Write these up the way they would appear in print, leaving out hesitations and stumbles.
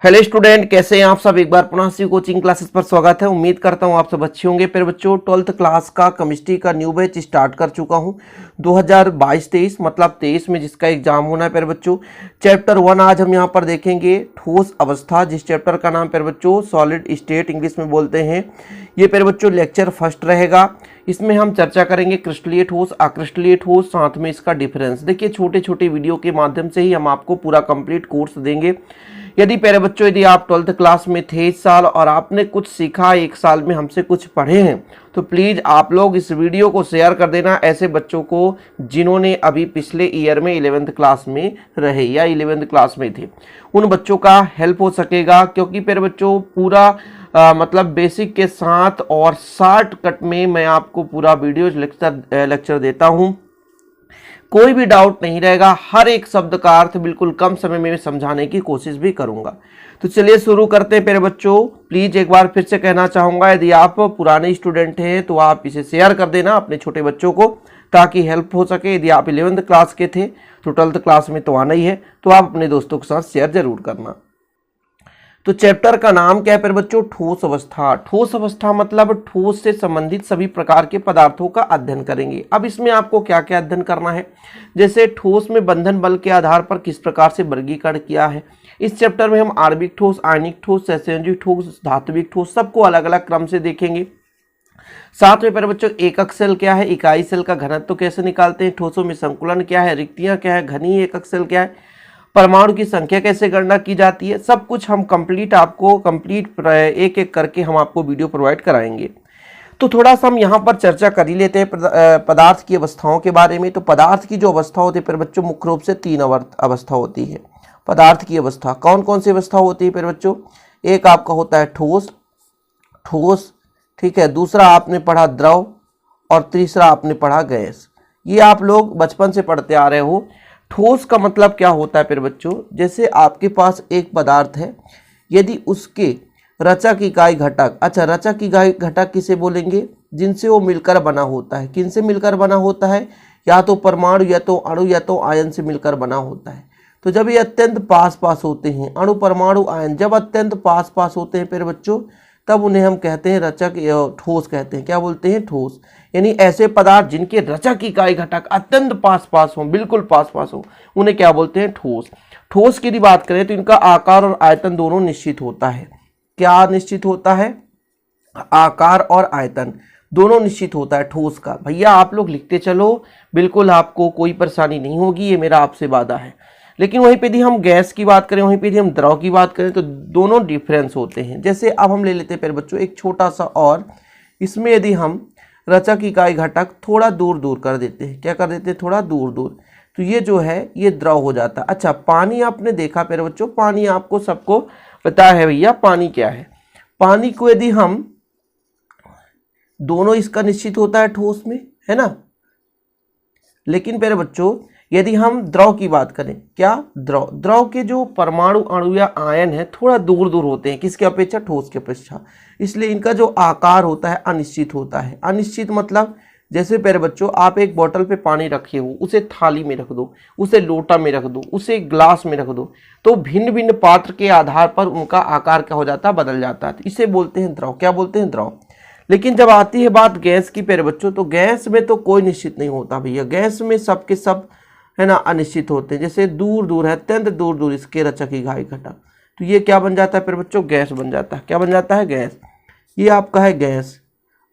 Hello student, कैसे हैं आप सब। एक बार पुनः सी कोचिंग क्लासेस पर स्वागत है। उम्मीद करता हूं आप सब अच्छे होंगे। फिर बच्चों 12th क्लास का केमिस्ट्री का न्यू बैच स्टार्ट कर चुका हूं 2022-23 मतलब 23 में जिसका एग्जाम होना है। फिर बच्चों चैप्टर 1 आज हम यहां पर देखेंगे, ठोस अवस्था, जिस चैप्टर का नाम फिर बच्चों सॉलिड स्टेट इंग्लिश में बोलते हैं। ये फिर बच्चों लेक्चर फर्स्ट रहेगा। इसमें हम चर्चा करेंगे क्रिस्टलीय ठोस, अक्रिस्टलीय ठोस, साथ में इसका डिफरेंस। देखिए छोटे छोटे वीडियो के माध्यम से ही हम आपको पूरा कंप्लीट कोर्स देंगे। यदि प्यारे बच्चों, यदि आप 12th क्लास में थे इस साल और आपने कुछ सीखा, एक साल में हमसे कुछ पढ़े हैं, तो प्लीज़ आप लोग इस वीडियो को शेयर कर देना ऐसे बच्चों को जिन्होंने अभी पिछले ईयर में 11th क्लास में रहे या 11th क्लास में थे। उन बच्चों का हेल्प हो सकेगा, क्योंकि प्यारे बच्चों पूरा मतलब बेसिक के साथ और शॉर्ट कट में मैं आपको पूरा वीडियो लेक्चर देता हूँ। कोई भी डाउट नहीं रहेगा, हर एक शब्द का अर्थ बिल्कुल कम समय में समझाने की कोशिश भी करूंगा। तो चलिए शुरू करते हैं। प्यारे बच्चों प्लीज एक बार फिर से कहना चाहूंगा, यदि आप पुराने स्टूडेंट हैं तो आप इसे शेयर कर देना अपने छोटे बच्चों को, ताकि हेल्प हो सके। यदि आप 11th क्लास के थे तो 12th क्लास में तो आना ही है, तो आप अपने दोस्तों के साथ शेयर जरूर करना। तो चैप्टर का नाम क्या है फिर बच्चों? ठोस अवस्था। ठोस अवस्था मतलब ठोस से संबंधित सभी प्रकार के पदार्थों का अध्ययन करेंगे। अब इसमें आपको क्या क्या अध्ययन करना है, जैसे ठोस में बंधन बल के आधार पर किस प्रकार से वर्गीकरण किया है। इस चैप्टर में हम आणविक ठोस, आयनिक ठोस, सहसंयोजी ठोस, धात्विक ठोस सबको अलग अलग क्रम से देखेंगे। साथ में फिर बच्चों एकक सेल क्या है, इकाई सेल का घनत्व तो कैसे निकालते हैं, ठोसों में संकुलन क्या है, रिक्तियां क्या है, घनी एकक सेल क्या है, परमाणु की संख्या कैसे गणना की जाती है, सब कुछ हम कंप्लीट एक एक करके हम आपको वीडियो प्रोवाइड कराएंगे। तो थोड़ा सा हम यहाँ पर चर्चा कर ही लेते हैं पदार्थ की अवस्थाओं के बारे में। तो पदार्थ की जो अवस्था होती है फिर बच्चों मुख्य रूप से 3 अवस्था होती है। पदार्थ की अवस्था कौन कौन सी अवस्था होती है फिर बच्चों? एक आपका होता है ठोस, ठीक है, दूसरा आपने पढ़ा द्रव, और तीसरा आपने पढ़ा गैस। ये आप लोग बचपन से पढ़ते आ रहे हो। ठोस का मतलब क्या होता है फिर बच्चों? जैसे आपके पास एक पदार्थ है, यदि उसके रचक इकाई घटक, अच्छा रचक इकाई घटक किसे बोलेंगे? जिनसे वो मिलकर बना होता है। किनसे मिलकर बना होता है? या तो परमाणु, या तो अणु, या तो आयन से मिलकर बना होता है। तो जब ये अत्यंत पास होते हैं, अणु, परमाणु, आयन जब अत्यंत पास होते हैं फिर बच्चों, तब उन्हें हम कहते हैं रचक, ठोस कहते हैं। क्या बोलते हैं? ठोस। यानी ऐसे पदार्थ जिनके रचक इकाई घटक अत्यंत पास हो, बिल्कुल पास हो, उन्हें क्या बोलते हैं? ठोस। ठोस की यदि बात करें तो इनका आकार और आयतन दोनों निश्चित होता है। क्या निश्चित होता है? आकार और आयतन दोनों निश्चित होता है ठोस का। भैया आप लोग लिखते चलो, बिल्कुल आपको कोई परेशानी नहीं होगी, ये मेरा आपसे वादा है। लेकिन वहीं पे यदि हम गैस की बात करें, वहीं पे यदि हम द्रव की बात करें, तो दोनों डिफरेंस होते हैं। जैसे अब हम ले लेते हैं फिर बच्चों एक छोटा सा, और इसमें यदि हम रचक इकाई घटक थोड़ा दूर कर देते हैं, क्या कर देते हैं? थोड़ा दूर, तो ये जो है ये द्रव हो जाता है। अच्छा पानी आपने देखा फिर बच्चों, पानी आपको सबको पता है भैया पानी क्या है। पानी को यदि हम दोनों इसका निश्चित होता है ठोस में, है ना। लेकिन फिर बच्चों यदि हम द्रव की बात करें, क्या द्रव के जो परमाणु, अणु या आयन है थोड़ा दूर होते हैं, किसके अपेक्षा? ठोस के अपेक्षा। इसलिए इनका जो आकार होता है अनिश्चित होता है। अनिश्चित मतलब जैसे प्यारे बच्चों आप एक बोतल पे पानी रखे हो, उसे थाली में रख दो, उसे लोटा में रख दो, उसे ग्लास में रख दो, तो भिन्न भिन्न पात्र के आधार पर उनका आकार क्या हो जाता है? बदल जाता है। इसे बोलते हैं द्रव। क्या बोलते हैं? द्रव। लेकिन जब आती है बात गैस की प्यारे बच्चों, तो गैस में तो कोई निश्चित नहीं होता भैया। गैस में सब के सब है ना अनिश्चित होते हैं। जैसे दूर है, अत्यंत दूर इसके रचक इकाई घटक, तो ये क्या बन जाता है फिर बच्चों? गैस बन जाता है। क्या बन जाता है? गैस। ये आपका है गैस।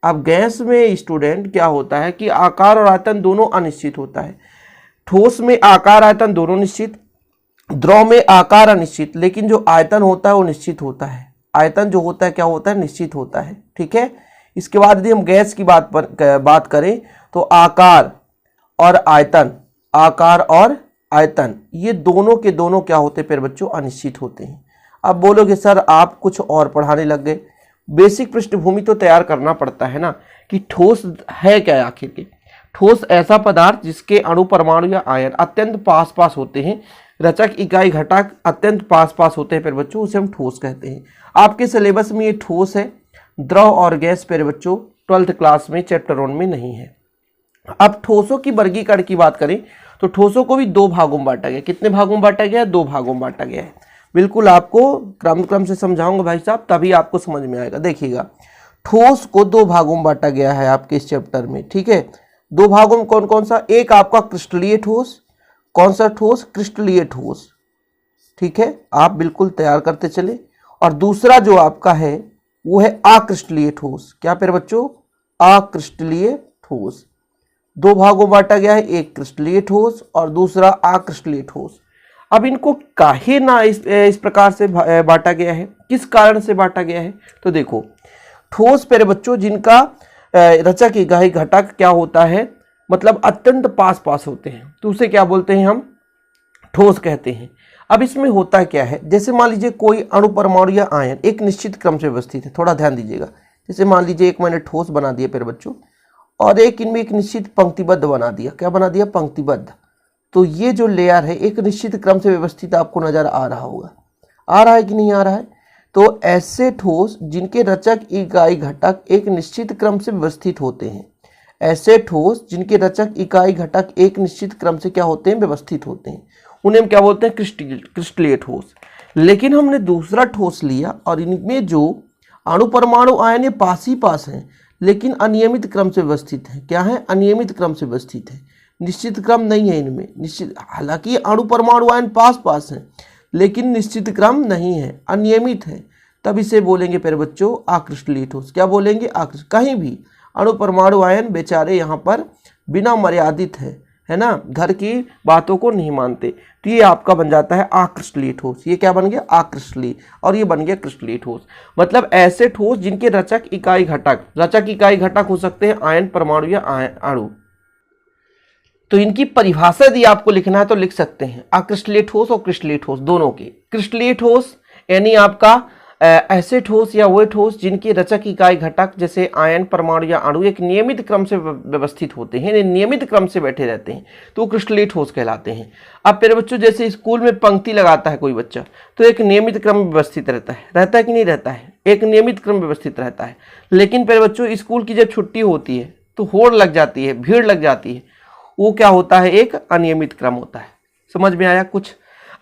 अब गैस में स्टूडेंट क्या होता है कि आकार और आयतन दोनों अनिश्चित होता है। ठोस में आकार आयतन दोनों निश्चित, द्रव में आकार अनिश्चित, लेकिन जो आयतन होता है वो निश्चित होता है। आयतन जो होता है क्या होता है? निश्चित होता है। ठीक है। इसके बाद यदि हम गैस की बात करें तो आकार और आयतन ये दोनों के दोनों क्या होते हैं फिर बच्चों? अनिश्चित होते हैं। अब बोलोगे सर आप कुछ और पढ़ाने लग गए। बेसिक पृष्ठभूमि तो तैयार करना पड़ता है ना, कि ठोस है क्या आखिर के। ठोस ऐसा पदार्थ जिसके अणु, परमाणु या आयन अत्यंत पास होते हैं, रचक इकाई घटक अत्यंत पास होते हैं फिर बच्चों, उसे हम ठोस कहते हैं। आपके सिलेबस में ये ठोस है, द्रव और गैस फिर बच्चों 12th क्लास में चैप्टर 1 में नहीं है। अब ठोसों की वर्गीकरण की बात करें तो ठोसों को भी 2 भागों में बांटा गया। कितने भागों में बांटा गया है? 2 भागों में बांटा गया है। बिल्कुल आपको क्रम से समझाऊंगा भाई साहब, तभी आपको समझ में आएगा। देखिएगा, ठोस को दो भागों में बांटा गया है आपके इस चैप्टर में, ठीक है। दो भागों में कौन कौन सा? एक आपका क्रिस्टलीय ठोस, कौन सा ठोस? क्रिस्टलीय ठोस, ठीक है, आप बिल्कुल तैयार करते चले। और दूसरा जो आपका है वो है अक्रिस्टलीय ठोस। क्या प्यारे बच्चों? अक्रिस्टलीय ठोस। दो भागों में बांटा गया है, एक क्रिस्टलीय ठोस और दूसरा अक्रिस्टलीय ठोस। अब इनको काहे ना इस प्रकार से बांटा गया है, किस कारण से बांटा गया है? तो देखो, ठोस प्यारे बच्चों जिनका रचक इकाई घटक क्या होता है, मतलब अत्यंत पास पास होते हैं, तो उसे क्या बोलते हैं? हम ठोस कहते हैं। अब इसमें होता क्या है, जैसे मान लीजिए कोई अणु, परमाणु या आयन एक निश्चित क्रम से व्यवस्थित है, थोड़ा ध्यान दीजिएगा। जैसे मान लीजिए एक मैंने ठोस बना दिया प्यारे बच्चों, और एक इनमें एक निश्चित पंक्तिबद्ध बना दिया। क्या बना दिया? पंक्तिबद्ध। तो ये जो लेयर है एक निश्चित क्रम से व्यवस्थित आपको नजर आ रहा होगा। आ रहा है कि नहीं आ रहा है? तो ऐसे ठोस जिनके रचक इकाई घटक एक निश्चित क्रम से व्यवस्थित होते हैं, ऐसे ठोस जिनके रचक इकाई घटक एक निश्चित क्रम से क्या होते हैं? व्यवस्थित होते हैं, उन्हें हम क्या बोलते हैं? क्रिस्टलीय ठोस। लेकिन हमने दूसरा ठोस लिया और इनमें जो अणु, परमाणु, आयन ये पास ही पास हैं, लेकिन अनियमित क्रम से व्यवस्थित है। क्या है? अनियमित क्रम से व्यवस्थित है, निश्चित क्रम नहीं है इनमें। निश्चित, हालांकि अणु, परमाणु, आयन पास पास हैं, लेकिन निश्चित क्रम नहीं है, अनियमित है, तब इसे बोलेंगे प्यारे बच्चों अक्रिस्टलीय ठोस। क्या बोलेंगे? कहीं भी अणु, परमाणु, आयन बेचारे यहाँ पर बिना मर्यादित है ना, घर की बातों को नहीं मानते, तो ये आपका बन जाता है अक्रिस्टलीय ठोस। ये क्या बन गया? अक्रिस्टलीय, और ये बन गया क्रिस्टलीय ठोस। मतलब ऐसे ठोस जिनके रचक इकाई घटक हो सकते हैं आयन, परमाणु या अणु। तो इनकी परिभाषा यदि आपको लिखना है तो लिख सकते हैं अक्रिस्टलीय ठोस और क्रिस्टलीय ठोस दोनों के। क्रिस्टलीय ठोस यानी आपका ऐसे ठोस या वो ठोस जिनकी रचक इकाई घटक जैसे आयन, परमाणु या अणु एक नियमित क्रम से व्यवस्थित होते हैं, नियमित क्रम से बैठे रहते हैं, तो क्रिस्टलीय ठोस कहलाते हैं। अब मेरे बच्चों, जैसे स्कूल में पंक्ति लगाता है कोई बच्चा, तो एक नियमित क्रम में व्यवस्थित रहता है कि नहीं रहता है? एक नियमित क्रम व्यवस्थित रहता है। लेकिन मेरे बच्चों, स्कूल की जब छुट्टी होती है तो होड़ लग जाती है, भीड़ लग जाती है, वो क्या होता है? एक अनियमित क्रम होता है। समझ में आया कुछ?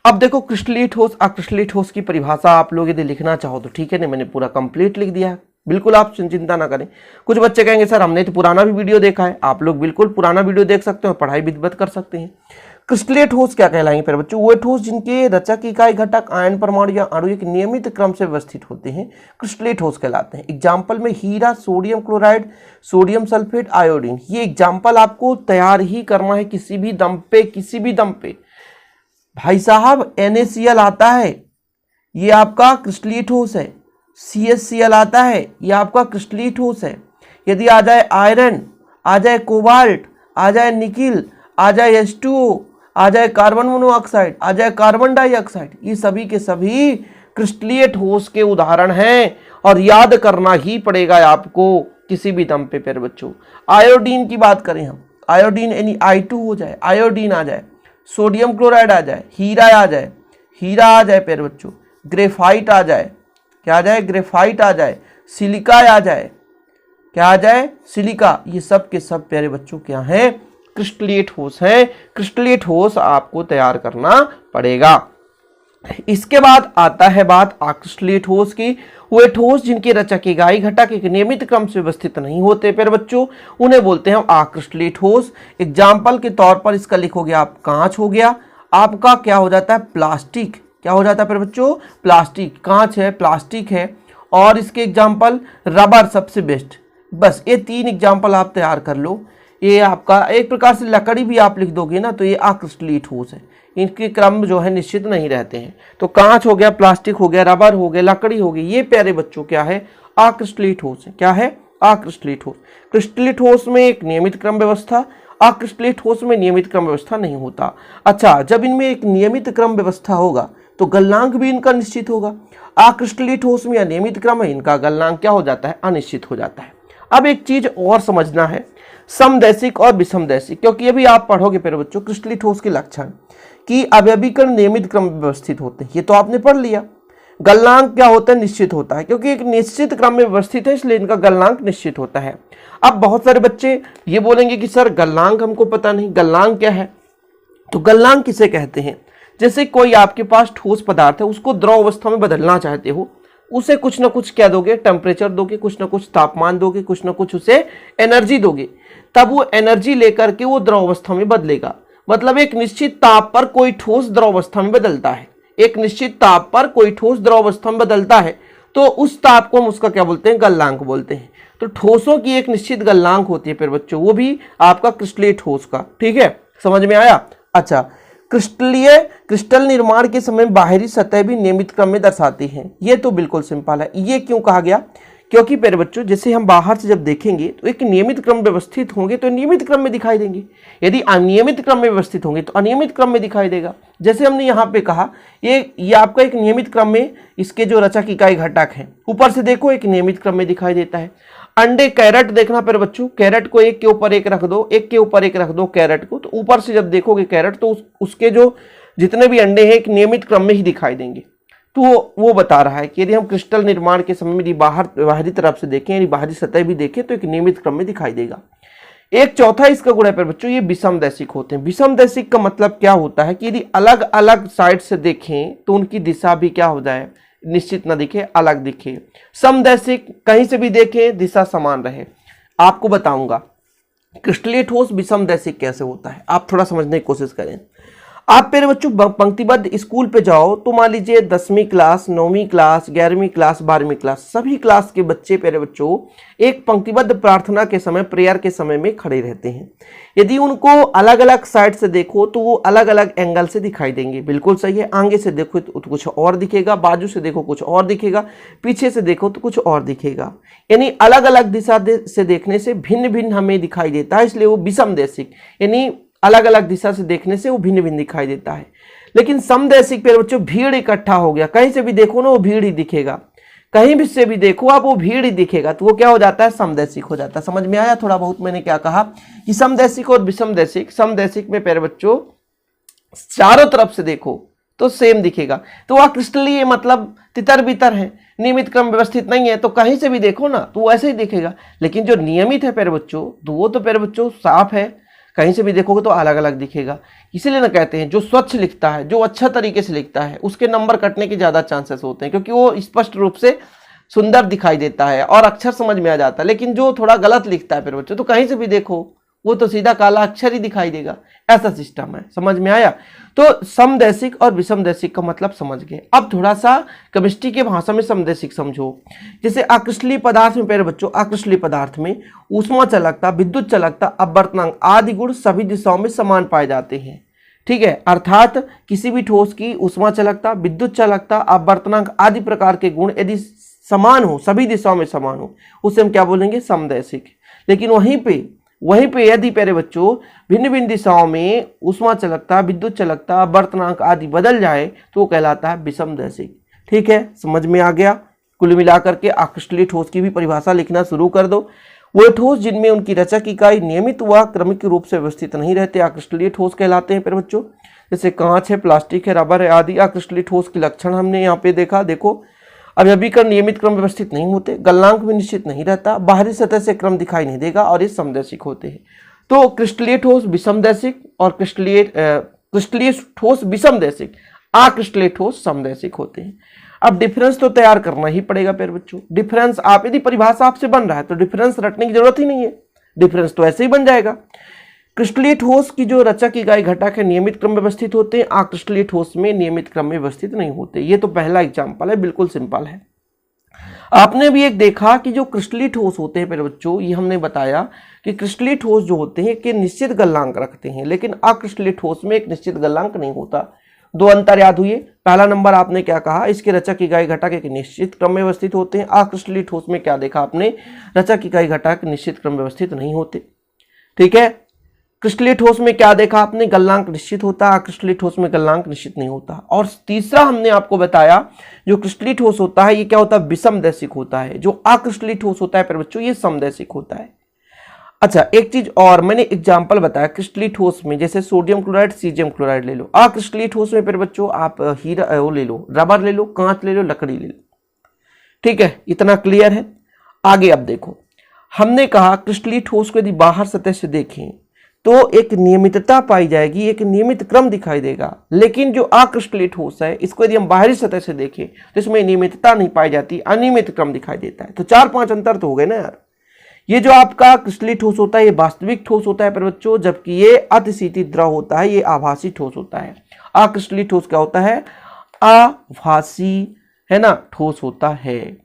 अब देखो, क्रिस्टलीय ठोस, अक्रिस्टलीय ठोस की परिभाषा आप लोग यदि लिखना चाहो तो ठीक है, नहीं मैंने पूरा कंप्लीट लिख दिया है, बिल्कुल आप चिंता ना करें। कुछ बच्चे कहेंगे सर हमने तो पुराना भी वीडियो देखा है, आप लोग बिल्कुल पुराना वीडियो देख सकते हो, पढ़ाई विधिवत कर सकते हैं। क्रिस्टलीय ठोस क्या कहलाएंगे फिर बच्चों? वो ठोस जिनके रचक इकाई घटक आयन, परमाणु या अणु एक नियमित क्रम से व्यवस्थित होते हैं, क्रिस्टलीय ठोस कहलाते हैं। एग्जाम्पल में हीरा, sodium chloride, sodium sulphate, iodine, ये एग्जाम्पल आपको तैयार ही करना है किसी भी दम पे। भाई साहब, NaCl आता है, ये आपका क्रिस्टलीय ठोस है। CaCl आता है, ये आपका क्रिस्टलीय ठोस है। यदि आ जाए आयरन, आ जाए कोबाल्ट, आ जाए निकिल, आ जाए H2O, आ जाए कार्बन मोनोऑक्साइड, आ जाए कार्बन डाइऑक्साइड, ये सभी के सभी क्रिस्टलीय ठोस के उदाहरण हैं और याद करना ही पड़ेगा आपको किसी भी दम पे प्यारे बच्चों। आयोडीन की बात करें हम, आयोडीन यानी I2 हो जाए, आयोडीन आ जाए, सोडियम क्लोराइड आ जाए, हीरा आ जाए प्यारे बच्चों, ग्रेफाइट आ जाए, क्या आ जाए? ग्रेफाइट आ जाए, सिलिका आ जाए, क्या आ जाए? सिलिका। ये सब के सब प्यारे बच्चों क्या हैं? क्रिस्टलीय ठोस हैं। क्रिस्टलीय ठोस आपको तैयार करना पड़ेगा। इसके बाद आता है बात अक्रिस्टलीय ठोस की। वे ठोस जिनके रचक इकाई घटक एक नियमित क्रम से व्यवस्थित नहीं होते प्यारे बच्चों, उन्हें बोलते हैं अक्रिस्टलीय ठोस। एग्जाम्पल के तौर पर इसका लिखोगे आप, कांच हो गया, आपका क्या हो जाता है? प्लास्टिक। क्या हो जाता है प्यारे बच्चों? प्लास्टिक। कांच है, प्लास्टिक है, और इसके एग्जाम्पल रबर सबसे बेस्ट। बस ये 3 एग्जाम्पल आप तैयार कर लो। ये आपका एक प्रकार से लकड़ी भी आप लिख दोगे ना, तो ये अक्रिस्टलीय ठोस है, इनके क्रम जो है निश्चित नहीं रहते हैं। तो कांच हो गया, प्लास्टिक हो गया, रबर हो गया, लकड़ी हो गई, ये प्यारे बच्चों क्या है? अक्रिस्टलीय ठोस है। क्या है? अक्रिस्टलीय ठोस। क्रिस्टलीय ठोस में एक नियमित क्रम व्यवस्था, अक्रिस्टलीय ठोस में नियमित क्रम व्यवस्था नहीं होता। अच्छा, जब इनमें एक नियमित क्रम व्यवस्था होगा तो गलनांक भी इनका निश्चित होगा। अक्रिस्टलीय ठोस में अनियमित क्रम है, इनका गलनांक क्या हो जाता है? अनिश्चित हो जाता है। अब एक चीज और समझना है, समदैशिक और विषमदैशिक, क्योंकि अभी आप पढ़ोगे प्यारे बच्चों क्रिस्टलीय ठोस के लक्षण कि अवयवीकरण नियमित क्रम में व्यवस्थित होते हैं, ये तो आपने पढ़ लिया। गलनांक क्या होता है? निश्चित होता है, क्योंकि एक निश्चित क्रम में व्यवस्थित है इसलिए इनका गलनांक निश्चित होता है। अब बहुत सारे बच्चे ये बोलेंगे कि सर गलनांक हमको पता नहीं, गलनांक क्या है? तो गलनांक किसे कहते हैं? जैसे कोई आपके पास ठोस पदार्थ है, उसको द्रव अवस्था में बदलना चाहते हो, उसे कुछ ना कुछ क्या दोगे, टेम्परेचर दोगे, कुछ ना कुछ तापमान दोगे, कुछ ना कुछ उसे एनर्जी दोगे, तब वो एनर्जी लेकर के वो द्रव अवस्था में बदलेगा। मतलब एक निश्चित ताप पर कोई ठोस द्रव अवस्था में बदलता है, एक निश्चित ताप पर कोई ठोस द्रव अवस्था में बदलता है, तो उस ताप को हम उसका क्या बोलते हैं, गलनांक बोलते हैं। तो ठोसों की एक निश्चित गलनांक होती है फिर बच्चों, वो भी आपका क्रिस्टलीय ठोस का। ठीक है, समझ में आया। अच्छा, क्रिस्टल निर्माण के समय बाहरी सतह भी नियमित क्रम में दर्शाती हैं। ये तो बिल्कुल सिंपल है। ये क्यों कहा गया, क्योंकि प्यारे बच्चों जैसे हम बाहर से जब देखेंगे तो एक नियमित क्रम व्यवस्थित होंगे तो नियमित क्रम में दिखाई देंगे, यदि अनियमित क्रम में व्यवस्थित होंगे तो अनियमित क्रम में दिखाई देगा। जैसे हमने यहाँ पे कहा ये आपका एक नियमित क्रम में इसके जो रचक इकाई घटक हैं, ऊपर से देखो एक नियमित क्रम में दिखाई देता है। अंडे, कैरेट देखना प्यारे बच्चों, कैरेट को एक के ऊपर एक रख दो, एक के ऊपर एक रख दो कैरेट को, तो ऊपर से जब देखोगे कैरेट तो उसके जो जितने भी अंडे हैं एक नियमित क्रम में ही दिखाई देंगे। तो वो बता रहा है कि यदि हम क्रिस्टल निर्माण के समय में बाहरी तरफ से देखें, यानी बाहरी सतह भी देखें तो एक नियमित क्रम में दिखाई देगा। एक चौथा इसका गुण है पर बच्चों, ये विषमदैशिक होते हैं। विषमदैशिक का मतलब क्या होता है कि यदि अलग अलग साइड से देखें तो उनकी दिशा भी क्या हो जाए, निश्चित न दिखे, अलग दिखे। समदैशिक, कहीं से भी देखें दिशा समान रहे। आपको बताऊंगा क्रिस्टलीय ठोस विषमदैशिक कैसे होता है, आप थोड़ा समझने की कोशिश करें। आप मेरे बच्चों पंक्तिबद्ध स्कूल पे जाओ तो मान लीजिए 10वीं क्लास, 9वीं क्लास, 11वीं क्लास, 12वीं क्लास, सभी क्लास के बच्चे मेरे बच्चों एक पंक्तिबद्ध प्रार्थना के समय, प्रेयर के समय में खड़े रहते हैं। यदि उनको अलग अलग साइड से देखो तो वो अलग अलग एंगल से दिखाई देंगे। बिल्कुल सही है। आगे से देखो तो कुछ और दिखेगा, बाजू से देखो कुछ और दिखेगा, पीछे से देखो तो कुछ और दिखेगा। यानी अलग अलग दिशा से देखने से भिन्न भिन्न हमें दिखाई देता है, इसलिए वो विषमदैशिक, यानी अलग अलग दिशा से देखने से वो भिन्न भिन्न दिखाई देता है। लेकिन समदैशिक पे बच्चों भीड़ इकट्ठा हो गया, कहीं से भी देखो ना वो भीड़ ही दिखेगा, कहीं भी से भी देखो आप वो भीड़ ही दिखेगा, तो वो क्या हो जाता है, समदैशिक हो जाता है। समझ में आया थोड़ा बहुत मैंने क्या कहा कि समदैशिक और विषमदैशिक। समदैशिक में प्यारे बच्चों चारों तरफ से देखो तो सेम दिखेगा, तो वह क्रिस्टलीय मतलब तितर बितर है, नियमित क्रम व्यवस्थित नहीं है, तो कहीं से भी देखो ना तो वो ऐसे ही दिखेगा। लेकिन जो नियमित है प्यारे बच्चों, तो वो तो प्यारे बच्चों साफ है, कहीं से भी देखोगे तो अलग अलग दिखेगा। इसीलिए ना कहते हैं जो स्वच्छ लिखता है, जो अच्छा तरीके से लिखता है, उसके नंबर कटने के ज़्यादा चांसेस होते हैं, क्योंकि वो स्पष्ट रूप से सुंदर दिखाई देता है और अक्षर समझ में आ जाता है। लेकिन जो थोड़ा गलत लिखता है फिर बच्चों, तो कहीं से भी देखो वो तो सीधा काला अक्षर ही दिखाई देगा। ऐसा सिस्टम है। समझ में आया। तो समदैशिक और विषमदैशिक का मतलब समझ गए। अब थोड़ा सा केमिस्ट्री के भाषा में समदैशिक समझो। जैसे अक्रिस्टलीय पदार्थ में प्यारे बच्चों, अक्रिस्टलीय पदार्थ में ऊष्मा चालकता, विद्युत चालकता, अपवर्तनांक आदि गुण सभी दिशाओं में समान पाए जाते हैं। ठीक है, अर्थात किसी भी ठोस की ऊष्मा चालकता, विद्युत चालकता, अपवर्तनांक आदि प्रकार के गुण यदि समान हो, सभी दिशाओं में समान हो, उसे हम क्या बोलेंगे, समदैशिक। लेकिन वहीं पे यदि प्यारे बच्चों भिन्न भिन्न दिशाओं में ऊष्मा चालकता, विद्युत चालकता, अपवर्तनांक आदि बदल जाए तो वो कहलाता है विषमदैशिक। ठीक है, समझ में आ गया। कुल मिलाकर के अक्रिस्टलीय ठोस की भी परिभाषा लिखना शुरू कर दो। वो ठोस जिनमें उनकी रचक इकाई नियमित व क्रमिक रूप से व्यवस्थित नहीं रहते अक्रिस्टलीय ठोस कहलाते हैं प्यारे बच्चों। जैसे कांच है, प्लास्टिक है, रबर है आदि अक्रिस्टलीय ठोस के लक्षण हमने यहाँ पे देखा। देखो, अभिकरण नियमित क्रम व्यवस्थित नहीं होते, गलनांक भी निश्चित नहीं रहता, बाहरी सतह से क्रम दिखाई नहीं देगा और ये समदैशिक होते हैं। तो क्रिस्टलीय ठोस विषमदैशिक और क्रिस्टलीय ठोस विषमदैशिक, अक्रिस्टलीय ठोस समदैशिक होते हैं। अब डिफरेंस तो तैयार करना ही पड़ेगा प्यारे बच्चों। डिफरेंस आप यदि परिभाषा आपसे बन रहा है तो डिफरेंस रटने की जरूरत ही नहीं है, डिफरेंस तो ऐसे ही बन जाएगा। क्रिस्टलीय ठोस की जो रचक इकाई घटक है नियमित क्रम में व्यवस्थित होते हैं, अक्रिस्टलीय ठोस में नियमित क्रम में व्यवस्थित नहीं होते। ये तो पहला एग्जाम्पल है, बिल्कुल सिंपल है। आपने भी एक देखा कि जो क्रिस्टलीय ठोस होते हैं प्यारे बच्चों, ये हमने बताया कि क्रिस्टलीय ठोस जो होते हैं कि निश्चित गलनांक रखते हैं, लेकिन अक्रिस्टलीय ठोस में एक निश्चित गलनांक नहीं होता। दो अंतर याद हुए। पहला नंबर आपने क्या कहा, इसके रचक इकाई घटक एक निश्चित क्रम में व्यवस्थित होते हैं। अक्रिस्टलीय ठोस में क्या देखा आपने, रचक इकाई घटक निश्चित क्रम में व्यवस्थित नहीं होते। ठीक है, क्रिस्टलीय ठोस में क्या देखा आपने, गलनांक निश्चित होता है, अक्रिस्टलीय ठोस में गलनांक निश्चित नहीं होता। और तीसरा हमने आपको बताया जो क्रिस्टलीय ठोस होता है ये क्या होता है, विषमदैशिक होता है। जो अक्रिस्टलीय ठोस होता है पर बच्चों ये समदैशिक होता है। अच्छा, एक चीज और मैंने एग्जांपल बताया क्रिस्टलीय ठोस में, जैसे सोडियम क्लोराइड, सीजियम क्लोराइड ले लो। अक्रिस्टलीय ठोस में पर बच्चों आप हीरा वो ले लो, रबर ले लो, कांच ले लो, लकड़ी ले लो। ठीक है, इतना क्लियर है। आगे अब देखो, हमने कहा क्रिस्टलीय ठोस को यदि बाहर सतह से देखें तो एक नियमितता पाई जाएगी, एक नियमित क्रम दिखाई देगा। लेकिन जो अक्रिस्टलीय ठोस है, इसको यदि हम बाहरी सतह से देखें तो इसमें नियमितता नहीं पाई जाती, अनियमित क्रम दिखाई देता है। तो 4-5 अंतर तो हो गए ना यार। ये जो आपका क्रिस्टलीय ठोस होता है ये वास्तविक ठोस होता है पर बच्चों, जबकि ये अतिशीतित द्रव होता है, ये आभासी ठोस होता है। अक्रिस्टलीय ठोस क्या होता है? आभासी, है ना, ठोस होता है।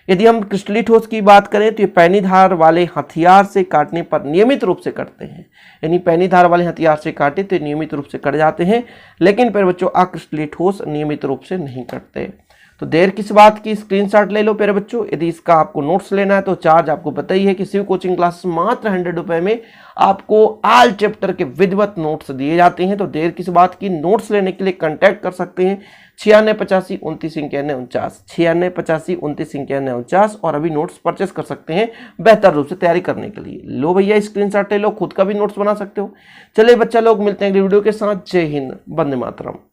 यदि हम क्रिस्टलीय ठोस की बात करें तो ये पैनी धार वाले हथियार से काटने पर नियमित रूप से कटते हैं, यानी पैनी धार वाले हथियार से काटे तो नियमित रूप से कट जाते हैं। लेकिन पर बच्चों अक्रिस्टलीय ठोस नियमित रूप से नहीं कटते। तो देर किस बात की, स्क्रीनशॉट ले लो प्यारे बच्चों। यदि इसका आपको नोट्स लेना है तो चार्ज आपको पता ही है कि शिव कोचिंग क्लास मात्र 100 रुपए में आपको ऑल चैप्टर के विधिवत नोट्स दिए जाते हैं। तो देर किस बात की, नोट्स लेने के लिए कांटेक्ट कर सकते हैं 9685299149, 9685299149 और अभी नोट्स परचेस कर सकते हैं बेहतर रूप से तैयारी करने के लिए। लो भैया स्क्रीनशॉट ले लो, खुद का भी नोट्स बना सकते हो। चलिए बच्चा लोग, मिलते हैं अगली वीडियो के साथ। जय हिंद, वंदे मातरम।